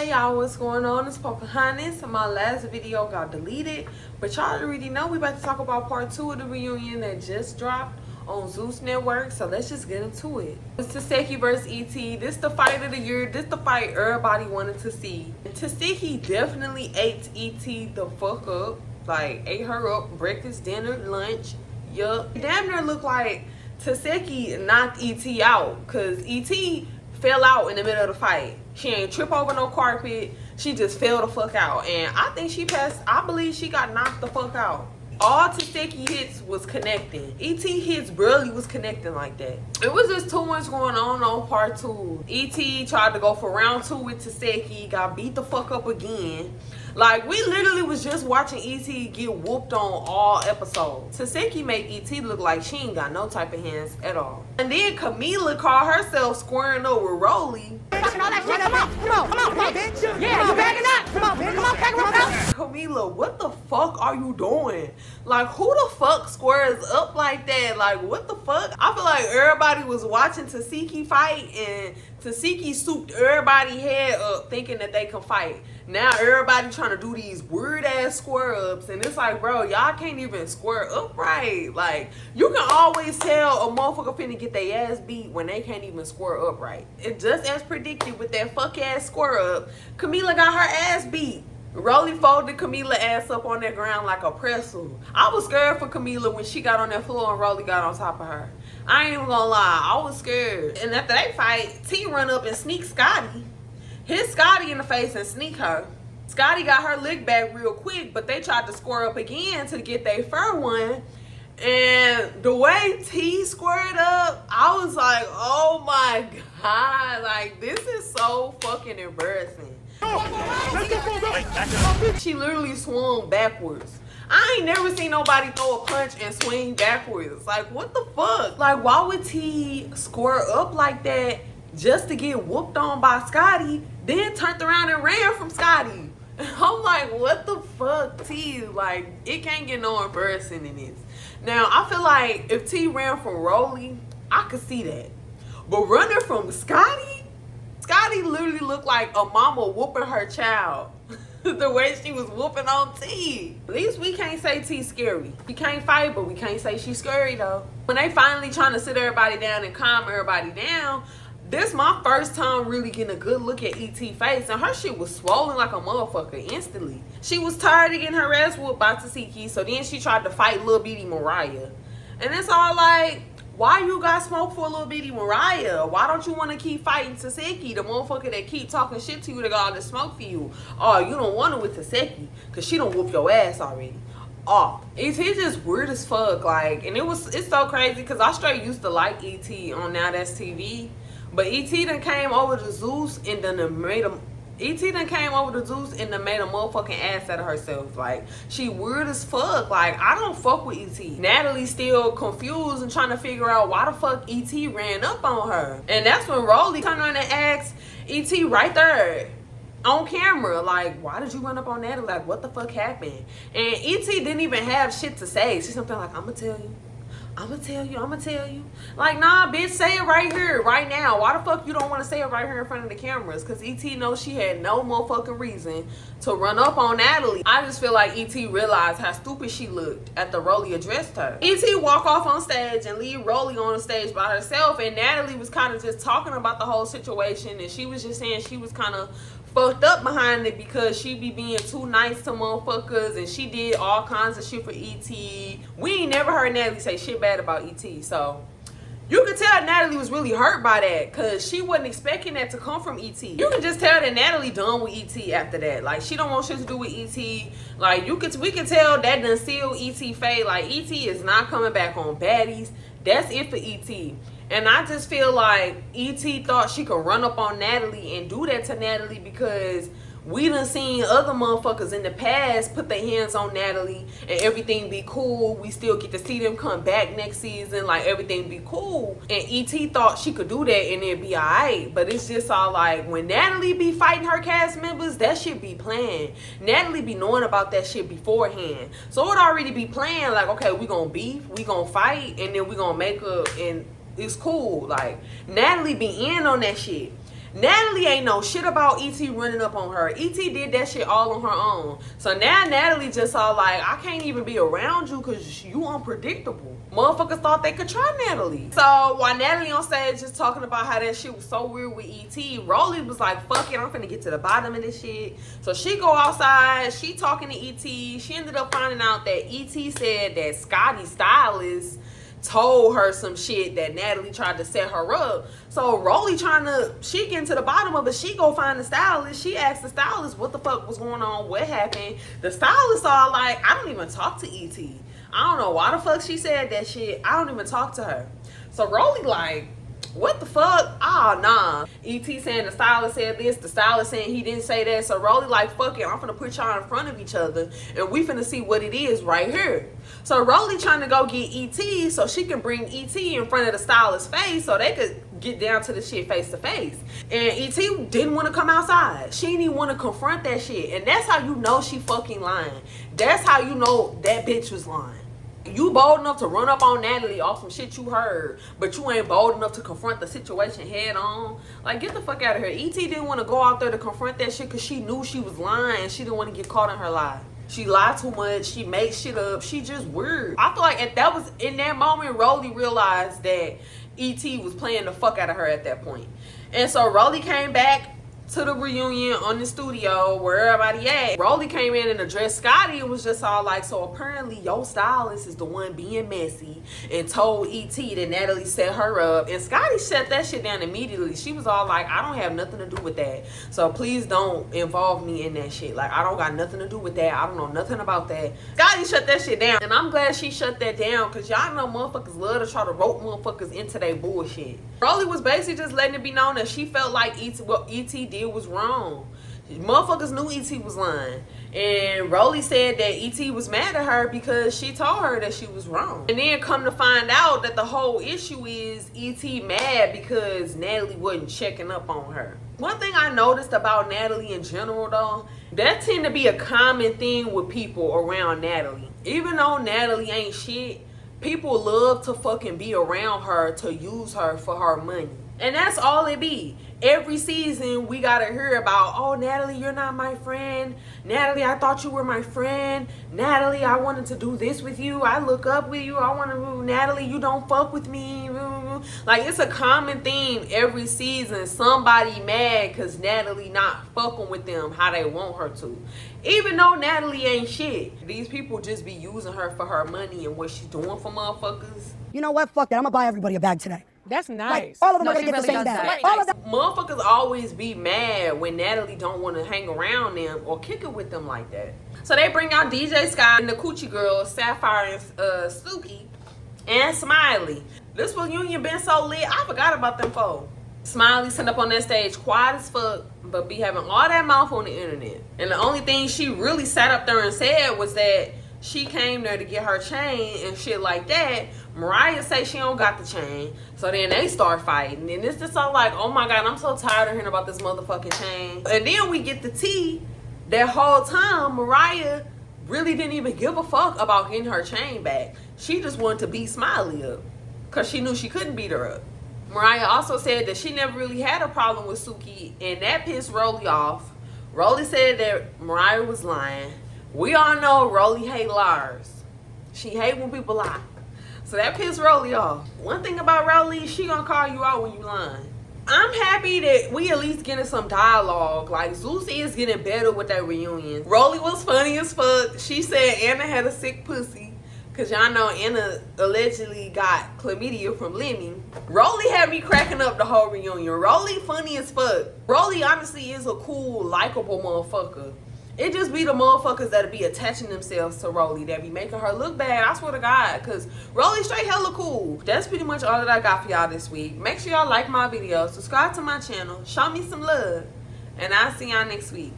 Hey y'all, what's going on? It's Pocahontas. My last video got deleted, but y'all already know we about to talk about part 2 of the reunion that just dropped on Zeus Network. So let's just get into it. It's Taseki versus ET. This the fight of the year. This the fight everybody wanted to see. Taseki definitely ate ET the fuck up. Like, ate her up breakfast, dinner, lunch. Yup. Damn near looked like Taseki knocked ET out, because ET fell out in the middle of the fight. She ain't trip over no carpet. She just fell the fuck out. And I think she passed. I believe she got knocked the fuck out. All Taseki hits was connecting. ET hits barely was connecting like that. It was just too much going on part 2. ET tried to go for round 2 with Taseki. Got beat the fuck up again. Like, we literally was just watching ET get whooped on all episodes. Taseki made ET look like she ain't got no type of hands at all. And then Camila called herself squaring up with Rolly. Fucking all that shit. Come on, bitch. Yeah, you bagging up. Come on, bitch. Come on, pack her up. Camila, what the fuck are you doing? Like, who the fuck squares up like that? Like, what the fuck? I feel like everybody was watching Taseki fight, and Taseki souped everybody head up thinking that they can fight. Now everybody trying to do these weird ass square ups, and it's like, bro, y'all can't even square up right. Like, you can always tell a motherfucker finna get their ass beat when they can't even square up right. It just as predicted with that fuck ass square up, Camila got her ass beat. Rolly folded Camila ass up on that ground like a pretzel. I was scared for Camila when she got on that floor and Rolly got on top of her. I ain't even gonna lie, I was scared. And after they fight, T run up and sneak Scotty. Hit Scotty in the face and sneak her. Scotty got her lick back real quick, but they tried to square up again to get their fur one. And the way T squared up, I was like, oh my God, like, this is so fucking embarrassing. She literally swung backwards. I ain't never seen nobody throw a punch and swing backwards. Like, what the fuck? Like, why would T square up like that just to get whooped on by Scotty, then turned around and ran from Scotty? I'm like, what the fuck, T? Like, it can't get no embarrassing in this. Now, I feel like if T ran from Rolly, I could see that. But running from Scotty? Scotty literally looked like a mama whooping her child. The way she was whooping on T. At least we can't say T scary. We can't fight, but we can't say she's scary though. When they finally trying to sit everybody down and calm everybody down, this my first time really getting a good look at ET face, and her shit was swollen like a motherfucker instantly. She was tired of getting her ass whooped by Taseki, so then she tried to fight Lil Bitty Mariah. And it's all like, why you got smoke for Lil Bitty Mariah? Why don't you want to keep fighting Taseki, the motherfucker that keep talking shit to you that got all this smoke for you? Oh, you don't want it with Taseki, because she don't whoop your ass already. Oh, ET just weird as fuck. Like, and it's so crazy, because I straight used to like ET on Now That's TV. But ET done came over to Zeus and done made him. ET done came over to Zeus and done made a motherfucking ass out of herself. Like, she weird as fuck. Like, I don't fuck with ET. Natalie's still confused and trying to figure out why the fuck ET ran up on her. And that's when Rolly turned around and asked ET right there on camera, like, why did you run up on Natalie? Like, what the fuck happened? And ET didn't even have shit to say. She's something like, I'ma tell you. I'ma tell you. Like, nah, bitch, say it right here, right now. Why the fuck you don't want to say it right here in front of the cameras? Because ET knows she had no motherfucking reason to run up on Natalie. I just feel like ET realized how stupid she looked after Rolly addressed her. ET walk off on stage and leave Rolly on the stage by herself, and Natalie was kind of just talking about the whole situation, and she was just saying she was kind of fucked up behind it because she be being too nice to motherfuckers, and she did all kinds of shit for ET. We ain't never heard Natalie say shit bad about ET, so you could tell Natalie was really hurt by that, because she wasn't expecting that to come from ET. You can just tell that Natalie done with ET after that. Like, she don't want shit to do with ET. Like, we can tell that done sealed ET fate. Like, ET is not coming back on Baddies. That's it for ET. And I just feel like ET thought she could run up on Natalie and do that to Natalie, because we done seen other motherfuckers in the past put their hands on Natalie and everything be cool. We still get to see them come back next season, like everything be cool. And ET thought she could do that and it'd be alright. But it's just all like, when Natalie be fighting her cast members, that shit be planned. Natalie be knowing about that shit beforehand. So it already be planned, like, okay, we gonna beef, we gonna fight, and then we gonna make up, and it's cool. Like, Natalie be in on that shit. Natalie ain't know shit about E.T. running up on her. E.T. did that shit all on her own. So now Natalie just all like, I can't even be around you because you unpredictable. Motherfuckers thought they could try Natalie. So while Natalie on stage just talking about how that shit was so weird with E.T., Rolly was like, fuck it, I'm finna get to the bottom of this shit. So she go outside, she talking to E.T. She ended up finding out that E.T. said that Scotty Stylist told her some shit that Natalie tried to set her up. So Rolly she getting to the bottom of it. She go find the stylist. She asked the stylist what the fuck was going on, what happened. The stylist all like, I don't even talk to E.T. I don't know why the fuck she said that shit. I don't even talk to her. So Rolly like, what the fuck? Ah, nah. E.T. saying the stylist said this, the stylist saying he didn't say that. So Rolly like, fuck it, I'm finna put y'all in front of each other and we finna see what it is right here. So Rolly trying to go get E.T. so she can bring E.T. in front of the stylist's face so they could get down to the shit face to face. And E.T. didn't want to come outside. She didn't even want to confront that shit. And that's how you know she fucking lying. That's how you know that bitch was lying. You bold enough to run up on Natalie off some shit you heard, but you ain't bold enough to confront the situation head on. Like, get the fuck out of here. E.T. didn't want to go out there to confront that shit because she knew she was lying and she didn't want to get caught in her lie. She lied too much. She made shit up. She just weird. I feel like that was in that moment, Rolly realized that E.T. was playing the fuck out of her at that point. And so Rolly came back to the reunion on the studio where everybody at. Rolly came in and addressed Scotty and was just all like, so apparently your stylist is the one being messy and told E.T. that Natalie set her up. And Scotty shut that shit down immediately. She was all like, I don't have nothing to do with that. So please don't involve me in that shit. Like, I don't got nothing to do with that. I don't know nothing about that. Scotty shut that shit down. And I'm glad she shut that down because y'all know motherfuckers love to try to rope motherfuckers into their bullshit. Rolly was basically just letting it be known that she felt like what E.T. did was wrong. Motherfuckers knew E.T. was lying. And Rolly said that E.T. was mad at her because she told her that she was wrong. And then come to find out that the whole issue is E.T. mad because Natalie wasn't checking up on her. One thing I noticed about Natalie in general though, that tend to be a common thing with people around Natalie. Even though Natalie ain't shit, people love to fucking be around her to use her for her money. And that's all it be. Every season we gotta hear about, oh, Natalie, you're not my friend. Natalie, I thought you were my friend. Natalie, I wanted to do this with you. I look up with you. I want to, Natalie, you don't fuck with me. Like, it's a common theme every season. Somebody mad because Natalie not fucking with them how they want her to. Even though Natalie ain't shit. These people just be using her for her money and what she's doing for motherfuckers. You know what? Fuck that. I'm gonna buy everybody a bag today. That's nice. Like, all of them are gonna get the same bag. All of them. Motherfuckers always be mad when Natalie don't want to hang around them or kick it with them like that. So they bring out DJ Sky and the Coochie Girls, Sapphire and Suki, and Smiley. This reunion been so lit, I forgot about them folks. Smiley sitting up on that stage quiet as fuck, but be having all that mouth on the internet. And the only thing she really sat up there and said was that she came there to get her chain and shit like that. Mariah say she don't got the chain. So then they start fighting. And it's just all like, oh my God, I'm so tired of hearing about this motherfucking chain. And then we get the tea. That whole time, Mariah really didn't even give a fuck about getting her chain back. She just wanted to beat Smiley up because she knew she couldn't beat her up. Mariah also said that she never really had a problem with Suki, and that pissed Rolly off. Rolly said that Mariah was lying. We all know Rolly hate liars. She hate when people lie. So that pissed Rolly off. One thing about Rolly, she gonna call you out when you lying. I'm happy that we at least getting some dialogue. Like, Zeus is getting better with that reunion. Rolly was funny as fuck. She said Anna had a sick pussy. Cause y'all know Anna allegedly got chlamydia from Lemmy. Rolly had me cracking up the whole reunion. Rolly funny as fuck. Rolly honestly is a cool, likable motherfucker. It just be the motherfuckers that be attaching themselves to Rolly that be making her look bad. I swear to God. Cause Rolly straight hella cool. That's pretty much all that I got for y'all this week. Make sure y'all like my videos. Subscribe to my channel. Show me some love. And I'll see y'all next week.